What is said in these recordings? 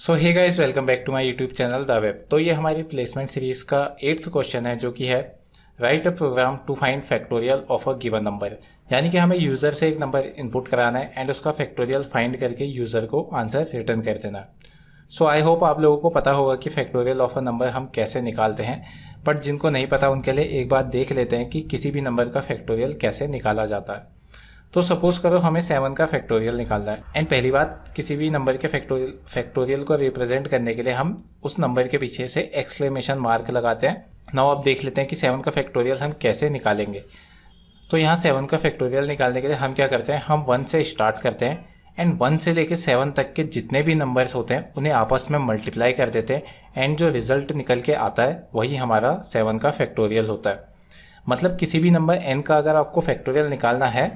So hey guys, welcome back to my YouTube channel the web. तो ये हमारी placement series का 8th question है, जो कि है write a program to find factorial of a given number. यानी कि हमें यूज़र से एक नंबर इनपुट कराना है एंड उसका फैक्टोरियल फाइंड करके यूज़र को आंसर रिटर्न कर देना है। सो आई होप आप लोगों को पता होगा कि फैक्टोरियल ऑफ अ नंबर हम कैसे निकालते हैं, बट जिनको नहीं पता उनके लिए एक बात देख लेते हैं कि किसी भी नंबर का फैक्टोरियल कैसे निकाला जाता है। तो सपोज करो हमें 7 का फैक्टोरियल निकालना है एंड पहली बात, किसी भी नंबर के फैक्टोरियल को रिप्रेजेंट करने के लिए हम उस नंबर के पीछे से एक्सक्लेमेशन मार्क लगाते हैं। नाउ अब देख लेते हैं कि 7 का फैक्टोरियल हम कैसे निकालेंगे। तो यहाँ 7 का फैक्टोरियल निकालने के लिए हम क्या करते हैं, हम 1 से स्टार्ट करते हैं एंड 1 से लेके 7 तक के जितने भी नंबर्स होते हैं उन्हें आपस में मल्टीप्लाई कर देते हैं एंड जो रिजल्ट निकल के आता है वही हमारा 7 का फैक्टोरियल होता है। मतलब किसी भी नंबर n का अगर आपको फैक्टोरियल निकालना है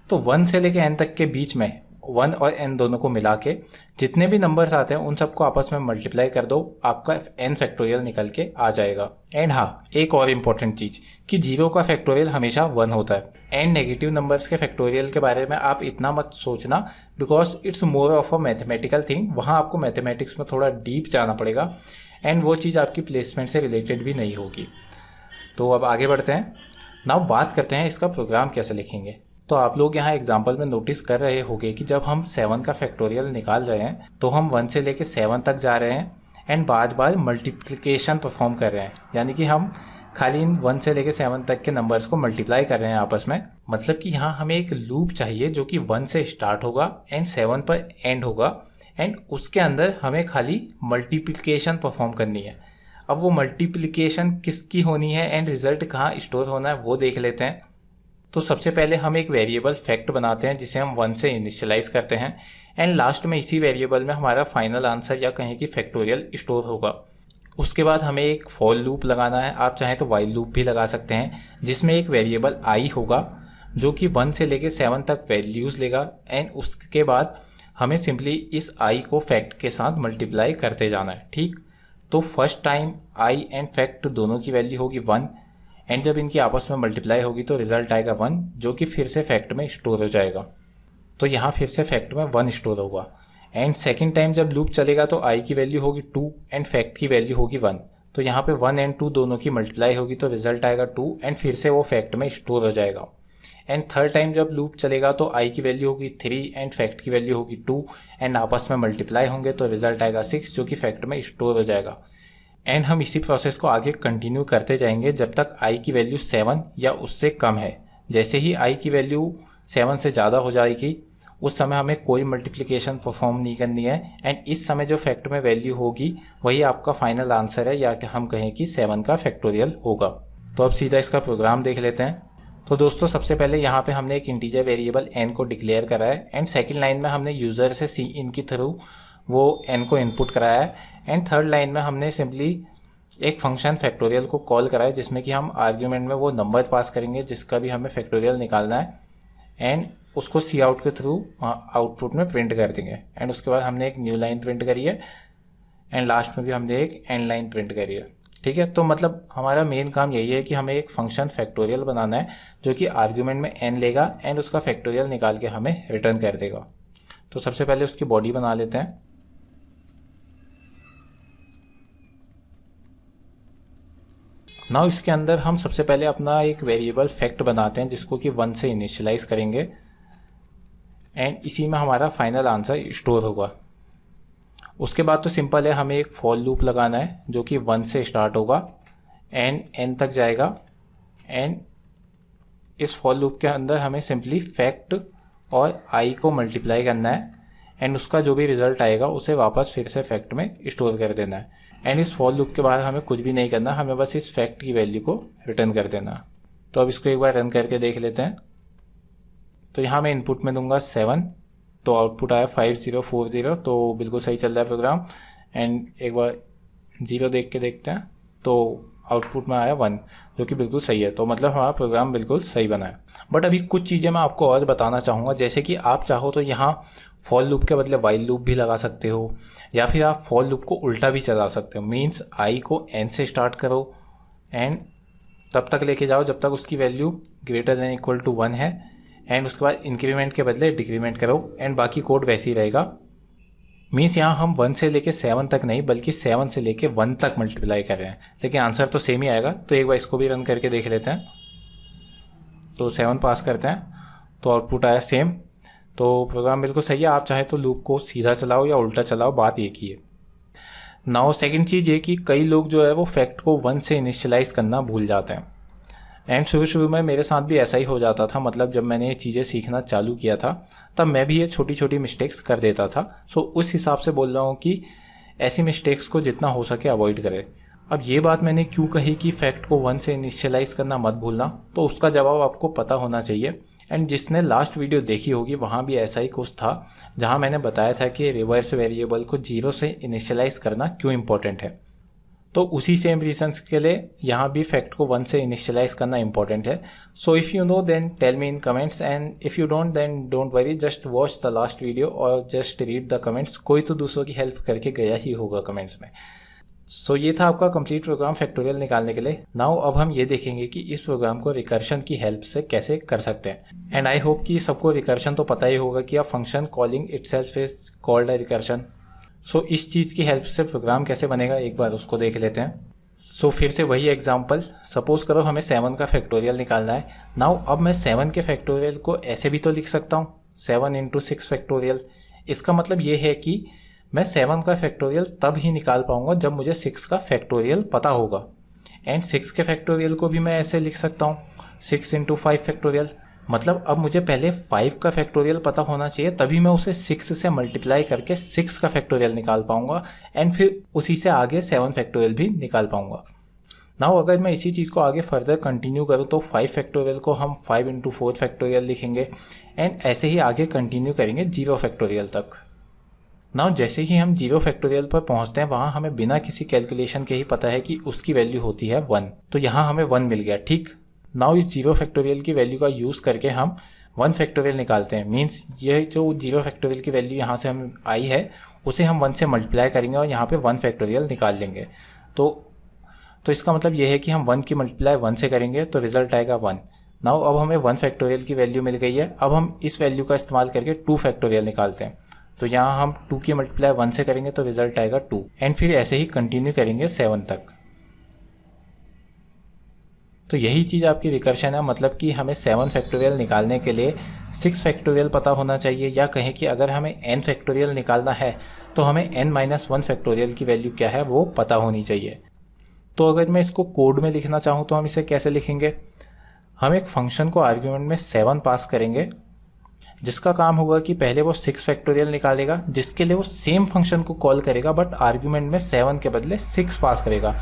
तो 1 से लेके n तक के बीच में 1 और n दोनों को मिला के जितने भी नंबर्स आते हैं उन सबको आपस में मल्टीप्लाई कर दो, आपका n फैक्टोरियल निकल के आ जाएगा। एंड हाँ, एक और इम्पॉर्टेंट चीज़ कि 0 का फैक्टोरियल हमेशा 1 होता है। एंड नेगेटिव नंबर्स के फैक्टोरियल के बारे में आप इतना मत सोचना, because it's more of a mathematical thing. वहाँ आपको मैथमेटिक्स में थोड़ा डीप जाना पड़ेगा एंड वो चीज़ आपकी प्लेसमेंट से रिलेटेड भी नहीं होगी। तो अब आगे बढ़ते हैं। नाउ बात करते हैं इसका प्रोग्राम कैसे लिखेंगे। तो आप लोग यहाँ एग्जाम्पल में नोटिस कर रहे होंगे कि जब हम 7 का फैक्टोरियल निकाल रहे हैं तो हम 1 से लेके 7 तक जा रहे हैं and bar bar multiplication perform कर रहे हैं। यानी कि हम खाली इन 1 से लेके 7 तक के नंबर्स को मल्टीप्लाई कर रहे हैं आपस में। मतलब कि यहाँ हमें एक लूप चाहिए जो कि 1 से स्टार्ट होगा एंड 7 पर एंड होगा एंड उसके अंदर हमें खाली मल्टीप्लिकेशन परफॉर्म करनी है। अब वो मल्टीप्लिकेशन किसकी होनी है एंड रिजल्ट कहाँ स्टोर होना है वो देख लेते हैं। तो सबसे पहले हम एक वेरिएबल फैक्ट बनाते हैं जिसे हम 1 से इनिशियलाइज करते हैं एंड लास्ट में इसी वेरिएबल में हमारा फाइनल आंसर या कहें कि फैक्टोरियल स्टोर होगा। उसके बाद हमें एक फॉर लूप लगाना है, आप चाहें तो वाइल लूप भी लगा सकते हैं, जिसमें एक वेरिएबल आई होगा जो कि 1 से लेके 7 तक वैल्यूज़ लेगा एंड उसके बाद हमें सिंपली इस आई को फैक्ट के साथ मल्टीप्लाई करते जाना है। ठीक, तो first time I and fact दोनों की वैल्यू होगी 1 एंड जब इनकी आपस में मल्टीप्लाई होगी तो रिजल्ट आएगा 1, जो कि फिर से फैक्ट में स्टोर हो जाएगा। तो यहाँ फिर से फैक्ट में 1 स्टोर होगा एंड सेकंड टाइम जब लूप चलेगा तो आई की वैल्यू होगी 2 एंड फैक्ट की वैल्यू होगी 1। तो यहाँ पे 1 एंड 2 दोनों की मल्टीप्लाई होगी तो रिजल्ट आएगा 2 एंड फिर से वो फैक्ट में स्टोर हो जाएगा। एंड थर्ड टाइम जब लूप चलेगा तो आई की वैल्यू होगी 3 एंड फैक्ट की वैल्यू होगी 2 एंड आपस में मल्टीप्लाई होंगे तो रिजल्ट आएगा 6, जो कि फैक्ट में स्टोर हो जाएगा। एंड हम इसी प्रोसेस को आगे कंटिन्यू करते जाएंगे जब तक आई की वैल्यू 7 या उससे कम है। जैसे ही आई की वैल्यू 7 से ज़्यादा हो जाएगी उस समय हमें कोई मल्टीप्लिकेशन परफॉर्म नहीं करनी है एंड इस समय जो फैक्ट में वैल्यू होगी वही आपका फाइनल आंसर है, या हम कहें कि 7 का फैक्टोरियल होगा। तो अब सीधा इसका प्रोग्राम देख लेते हैं। तो दोस्तों सबसे पहले यहाँ पे हमने एक इंटीजर वेरिएबल n को डिक्लेयर करा है एंड सेकेंड लाइन में हमने यूज़र से सी इन के थ्रू वो n को इनपुट कराया है एंड थर्ड लाइन में हमने सिंपली एक फंक्शन फैक्टोरियल को कॉल करा है जिसमें कि हम आर्ग्यूमेंट में वो नंबर पास करेंगे जिसका भी हमें फैक्टोरियल निकालना है एंड उसको सी आउट के थ्रू आउटपुट में प्रिंट कर देंगे। एंड उसके बाद हमने एक न्यू लाइन प्रिंट करी है एंड लास्ट में भी हमने एक एंड लाइन प्रिंट करी है। ठीक है, तो मतलब हमारा मेन काम यही है कि हमें एक फंक्शन फैक्टोरियल बनाना है जो कि आर्ग्यूमेंट में n लेगा एंड उसका फैक्टोरियल निकाल के हमें रिटर्न कर देगा। तो सबसे पहले उसकी बॉडी बना लेते हैं। नाउ इसके अंदर हम सबसे पहले अपना एक वेरिएबल फैक्ट बनाते हैं जिसको कि 1 से इनिशियलाइज करेंगे एंड इसी में हमारा फाइनल आंसर स्टोर होगा। उसके बाद तो सिंपल है, हमें एक फॉर लूप लगाना है जो कि 1 से स्टार्ट होगा एंड n तक जाएगा एंड इस फॉर लूप के अंदर हमें सिंपली फैक्ट और i को मल्टीप्लाई करना है एंड उसका जो भी रिजल्ट आएगा उसे वापस फिर से फैक्ट में स्टोर कर देना है। एंड इस फॉर लूप के बाद हमें कुछ भी नहीं करना, हमें बस इस फैक्ट की वैल्यू को रिटर्न कर देना। तो अब इसको एक बार रन करके देख लेते हैं। तो यहाँ मैं इनपुट में दूंगा 7, तो आउटपुट आया 5040, तो बिल्कुल सही चल रहा है प्रोग्राम। एंड एक बार 0 देख के देखते हैं तो आउटपुट में आया 1, जो कि बिल्कुल सही है। तो मतलब हमारा प्रोग्राम बिल्कुल सही बना है। बट अभी कुछ चीज़ें मैं आपको और बताना चाहूँगा, जैसे कि आप चाहो तो यहाँ फॉर लूप के बदले वाइल लूप भी लगा सकते हो या फिर आप फॉर लूप को उल्टा भी चला सकते हो। मीन्स आई को n से स्टार्ट करो एंड तब तक लेके जाओ जब तक उसकी value greater than equal to 1 है एंड उसके बाद इंक्रीमेंट के बदले डिक्रीमेंट करो एंड बाकी कोड वैसे ही रहेगा। मीन्स यहाँ हम 1 से लेके 7 तक नहीं बल्कि 7 से लेके 1 तक मल्टीप्लाई कर रहे हैं, लेकिन आंसर तो सेम ही आएगा। तो एक बार इसको भी रन करके देख लेते हैं। तो 7 पास करते हैं तो आउटपुट आया सेम। तो प्रोग्राम बिल्कुल सही है। आप चाहे तो लूप को सीधा चलाओ या उल्टा चलाओ, बात एक ही है। नाउ सेकंड चीज़ ये कि कई लोग जो है वो फैक्ट को 1 से इनिशियलाइज़ करना भूल जाते हैं। एंड शुरू में मेरे साथ भी ऐसा ही हो जाता था। मतलब जब मैंने ये चीज़ें सीखना चालू किया था तब मैं भी ये छोटी छोटी मिस्टेक्स कर देता था। सो उस हिसाब से बोल रहा हूँ कि ऐसी मिस्टेक्स को जितना हो सके अवॉइड करें। अब ये बात मैंने क्यों कही कि फैक्ट को 1 से इनिशियलाइज़ करना मत भूलना, तो उसका जवाब आपको पता होना चाहिए। एंड जिसने लास्ट वीडियो देखी होगी वहाँ भी ऐसा ही कुछ था जहाँ मैंने बताया था कि रिवर्स वेरिएबल को 0 से इनिशियलाइज़ करना क्यों इंपॉर्टेंट है। तो उसी सेम रीजंस के लिए यहाँ भी फैक्ट को 1 से इनिशियलाइज करना इंपॉर्टेंट है। So if you know then tell me in comments, and if you don't then don't worry, just watch the last video और जस्ट रीड द कमेंट्स। कोई तो दूसरों की हेल्प करके गया ही होगा कमेंट्स में। सो ये था आपका कंप्लीट प्रोग्राम फैक्टोरियल निकालने के लिए। नाउ अब हम ये देखेंगे कि इस प्रोग्राम को रिकर्शन की हेल्प से कैसे कर सकते हैं। एंड आई होप कि सबको रिकर्शन तो पता ही होगा कि a function calling itself is called a recursion. So इस चीज़ की हेल्प से प्रोग्राम कैसे बनेगा एक बार उसको देख लेते हैं। सो फिर से वही एग्जांपल, सपोज करो हमें 7 का फैक्टोरियल निकालना है। नाउ अब मैं 7 के फैक्टोरियल को ऐसे भी तो लिख सकता हूँ 7 × 6 फैक्टोरियल। इसका मतलब ये है कि मैं 7 का फैक्टोरियल तब ही निकाल पाऊंगा जब मुझे 6 का फैक्टोरियल पता होगा। एंड 6 के फैक्टोरियल को भी मैं ऐसे लिख सकता हूँ 6 × 5 फैक्टोरियल। मतलब अब मुझे पहले 5 का फैक्टोरियल पता होना चाहिए, तभी मैं उसे 6 से मल्टीप्लाई करके 6 का फैक्टोरियल निकाल पाऊंगा। एंड फिर उसी से आगे 7 फैक्टोरियल भी निकाल पाऊंगा। नाउ अगर मैं इसी चीज़ को आगे फर्दर कंटिन्यू करूँ तो 5 फैक्टोरियल को हम 5 × 4 फैक्टोरियल लिखेंगे। एंड ऐसे ही आगे कंटिन्यू करेंगे 0 फैक्टोरियल तक। नाउ जैसे ही हम 0 फैक्टोरियल पर पहुँचते हैं वहाँ हमें बिना किसी कैलकुलेशन के ही पता है कि उसकी वैल्यू होती है 1। तो यहाँ हमें 1 मिल गया, ठीक। नाउ इस 0 फैक्टोरियल की वैल्यू का यूज़ करके हम 1 फैक्टोरियल निकालते हैं। मीन्स ये जो 0 फैक्टोरियल की वैल्यू यहाँ से हम आई है उसे हम 1 से मल्टीप्लाई करेंगे और यहाँ पे 1 फैक्टोरियल निकाल लेंगे। तो इसका मतलब ये है कि हम 1 की मल्टीप्लाई 1 से करेंगे तो रिजल्ट आएगा 1। नाउ अब हमें 1 फैक्टोरियल की वैल्यू मिल गई है। अब हम इस वैल्यू का इस्तेमाल करके 2 फैक्टोरियल निकालते हैं। तो यहाँ हम 2 की मल्टीप्लाई 1 से करेंगे तो रिजल्ट आएगा 2। एंड फिर ऐसे ही कंटिन्यू करेंगे 7 तक। तो यही चीज़ आपकी रिकर्शन है। मतलब कि हमें 7 फैक्टोरियल निकालने के लिए 6 फैक्टोरियल पता होना चाहिए, या कहें कि अगर हमें n फैक्टोरियल निकालना है तो हमें n-1 फैक्टोरियल की वैल्यू क्या है वो पता होनी चाहिए। तो अगर मैं इसको कोड में लिखना चाहूँ तो हम इसे कैसे लिखेंगे। हम एक फंक्शन को आर्ग्यूमेंट में 7 पास करेंगे, जिसका काम होगा कि पहले वो 6 फैक्टोरियल निकालेगा, जिसके लिए वो सेम फंक्शन को कॉल करेगा बट आर्ग्यूमेंट में 7 के बदले 6 पास करेगा।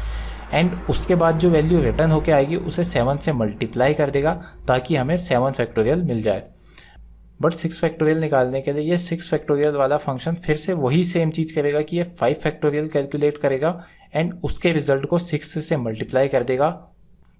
एंड उसके बाद जो वैल्यू रिटर्न होके आएगी उसे 7 से मल्टीप्लाई कर देगा ताकि हमें 7 फैक्टोरियल मिल जाए। बट 6 फैक्टोरियल निकालने के लिए ये 6 फैक्टोरियल वाला फंक्शन फिर से वही सेम चीज़ करेगा कि ये 5 फैक्टोरियल कैलकुलेट करेगा एंड उसके रिजल्ट को 6 से मल्टीप्लाई कर देगा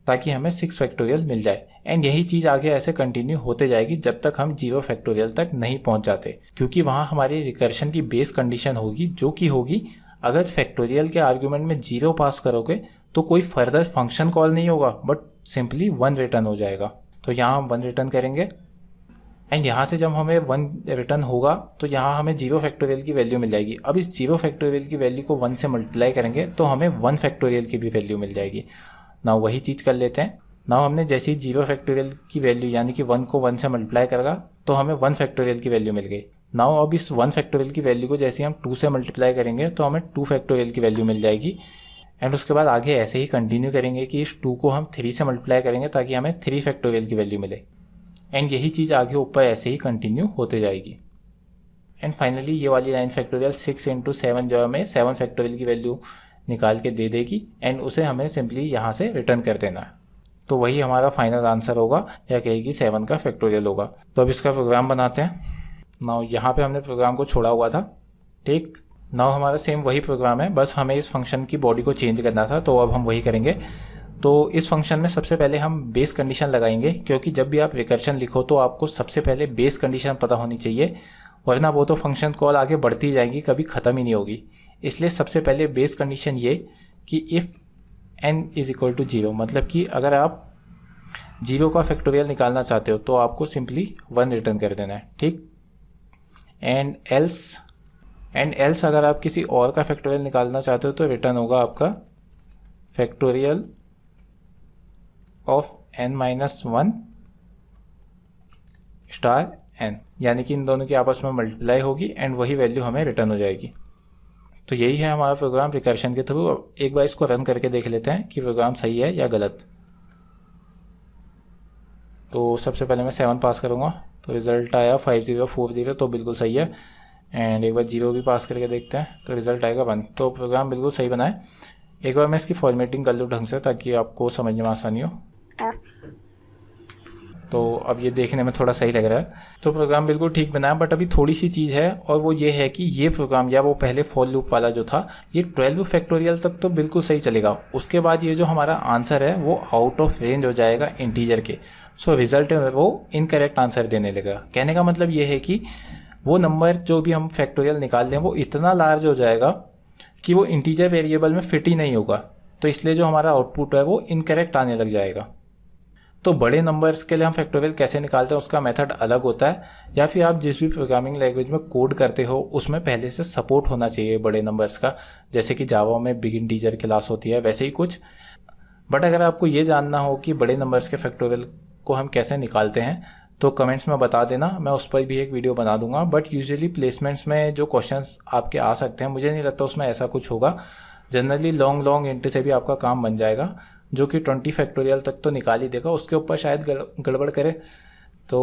ताकि हमें 6 फैक्टोरियल मिल जाए। एंड यही चीज़ आगे ऐसे कंटिन्यू होते जाएगी जब तक हम 0 फैक्टोरियल तक नहीं पहुंच जाते, क्योंकि वहाँ हमारी रिकर्शन की बेस कंडीशन होगी जो कि होगी अगर फैक्टोरियल के आर्ग्यूमेंट में 0 पास करोगे तो कोई फर्दर फंक्शन कॉल नहीं होगा बट सिंपली 1 रिटर्न हो जाएगा। तो यहाँ हम 1 रिटर्न करेंगे एंड यहाँ से जब हमें 1 रिटर्न होगा तो यहाँ हमें 0 फैक्टोरियल की वैल्यू मिल जाएगी। अब इस 0 फैक्टोरियल की वैल्यू को 1 से मल्टीप्लाई करेंगे तो हमें 1 फैक्टोरियल की भी वैल्यू मिल जाएगी। नाउ वही चीज़ कर लेते हैं। नाउ हमने जैसे ही 0 फैक्टोरियल की वैल्यू यानी कि 1 को 1 से मल्टीप्लाई करेगा तो हमें 1 फैक्टोरियल की वैल्यू मिल गई। नाउ अब इस 1 फैक्टोरियल की वैल्यू को जैसे ही हम 2 से मल्टीप्लाई करेंगे तो हमें 2 फैक्टोरियल की वैल्यू मिल जाएगी। एंड उसके बाद आगे ऐसे ही कंटिन्यू करेंगे कि इस 2 को हम 3 से मल्टीप्लाई करेंगे ताकि हमें 3 फैक्टोरियल की वैल्यू मिले। एंड यही चीज़ आगे ऊपर ऐसे ही कंटिन्यू होते जाएगी। एंड फाइनली ये वाली लाइन फैक्टोरियल 6 × 7 जो हमें 7 फैक्टोरियल की वैल्यू निकाल के दे देगी एंड उसे हमें सिंपली यहाँ से रिटर्न कर देना है। तो वही हमारा फाइनल आंसर होगा, या कहेगी 7 का फैक्टोरियल होगा। तो अब इसका प्रोग्राम बनाते हैं। नाउ यहाँ पे हमने प्रोग्राम को छोड़ा हुआ था, ठीक। नाउ हमारा सेम वही प्रोग्राम है, बस हमें इस फंक्शन की बॉडी को चेंज करना था, तो अब हम वही करेंगे। तो इस फंक्शन में सबसे पहले हम बेस कंडीशन लगाएंगे, क्योंकि जब भी आप रिकर्शन लिखो तो आपको सबसे पहले बेस कंडीशन पता होनी चाहिए, वरना वो तो फंक्शन कॉल आगे बढ़ती जाएगी, कभी ख़त्म ही नहीं होगी। इसलिए सबसे पहले बेस कंडीशन ये कि इफ़ n = 0, मतलब कि अगर आप 0 का फैक्टोरियल निकालना चाहते हो तो आपको सिंपली 1 रिटर्न कर देना है, ठीक। एंड एल्स अगर आप किसी और का फैक्टोरियल निकालना चाहते हो तो रिटर्न होगा आपका factorial of n-1 star n, यानी कि इन दोनों की आपस में मल्टीप्लाई होगी एंड वही वैल्यू हमें रिटर्न हो जाएगी। तो यही है हमारा प्रोग्राम रिकर्शन के थ्रू। एक बार इसको रन करके देख लेते हैं कि प्रोग्राम सही है या गलत। तो सबसे पहले मैं 7 पास करूँगा, तो रिज़ल्ट आया 5040, तो बिल्कुल सही है। एंड एक बार 0 भी पास करके देखते हैं तो रिज़ल्ट आएगा 1। तो प्रोग्राम बिल्कुल सही बना है। एक बार मैं इसकी फॉर्मेटिंग कर लूँ ढंग से ताकि आपको समझने में आसानी हो। तो अब ये देखने में थोड़ा सही लग रहा है। तो प्रोग्राम बिल्कुल ठीक बना है, बट अभी थोड़ी सी चीज़ है और वो ये है कि ये प्रोग्राम या वो पहले फॉर लूप वाला जो था ये 12 फैक्टोरियल तक तो बिल्कुल सही चलेगा। उसके बाद ये जो हमारा आंसर है वो आउट ऑफ रेंज हो जाएगा इंटीजर के। सो रिजल्ट में वो इनकरेक्ट आंसर देने लगेगा। कहने का मतलब ये है कि वो नंबर जो भी हम फैक्टोरियल निकाल लें वो इतना लार्ज हो जाएगा कि वो इंटीजर वेरिएबल में फिट ही नहीं होगा। तो इसलिए जो हमारा आउटपुट है वो इनकरेक्ट आने लग जाएगा। तो बड़े नंबर्स के लिए हम फैक्टोरियल कैसे निकालते हैं उसका मेथड अलग होता है, या फिर आप जिस भी प्रोग्रामिंग लैंग्वेज में कोड करते हो उसमें पहले से सपोर्ट होना चाहिए बड़े नंबर्स का। जैसे कि जावा में बिग इंटीजर क्लास होती है वैसे ही कुछ। बट अगर आपको ये जानना हो कि बड़े नंबर्स के फैक्टोरियल को हम कैसे निकालते हैं तो कमेंट्स में बता देना, मैं उस पर भी एक वीडियो बना दूंगा। बट यूजुअली प्लेसमेंट्स में जो क्वेश्चंस आपके आ सकते हैं मुझे नहीं लगता उसमें ऐसा कुछ होगा। जनरली लॉन्ग इंट से भी आपका काम बन जाएगा, जो कि 20 फैक्टोरियल तक तो निकाल ही देगा। उसके ऊपर शायद गड़बड़ करे। तो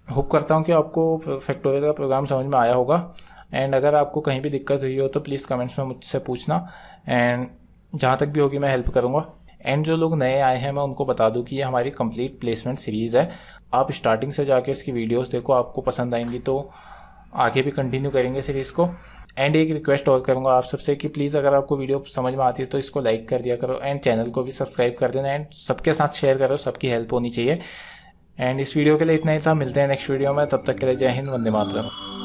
होप करता हूँ कि आपको फैक्टोरियल का प्रोग्राम समझ में आया होगा। एंड अगर आपको कहीं भी दिक्कत हुई हो तो प्लीज़ कमेंट्स में मुझसे पूछना, एंड जहाँ तक भी होगी मैं हेल्प करूँगा। एंड जो लोग नए आए हैं मैं उनको बता दूं कि ये हमारी कंप्लीट प्लेसमेंट सीरीज़ है। आप स्टार्टिंग से जाके इसकी वीडियोस देखो, आपको पसंद आएंगी तो आगे भी कंटिन्यू करेंगे सीरीज़ को। एंड एक रिक्वेस्ट और करूंगा आप सबसे कि प्लीज़ अगर आपको वीडियो समझ में आती है तो इसको लाइक कर दिया करो एंड चैनल को भी सब्सक्राइब कर देना एंड सबके साथ शेयर करो, सबकी हेल्प होनी चाहिए। एंड इस वीडियो के लिए इतना ही था। मिलते हैं नेक्स्ट वीडियो में, तब तक के लिए जय हिंद, वंदे मातरम।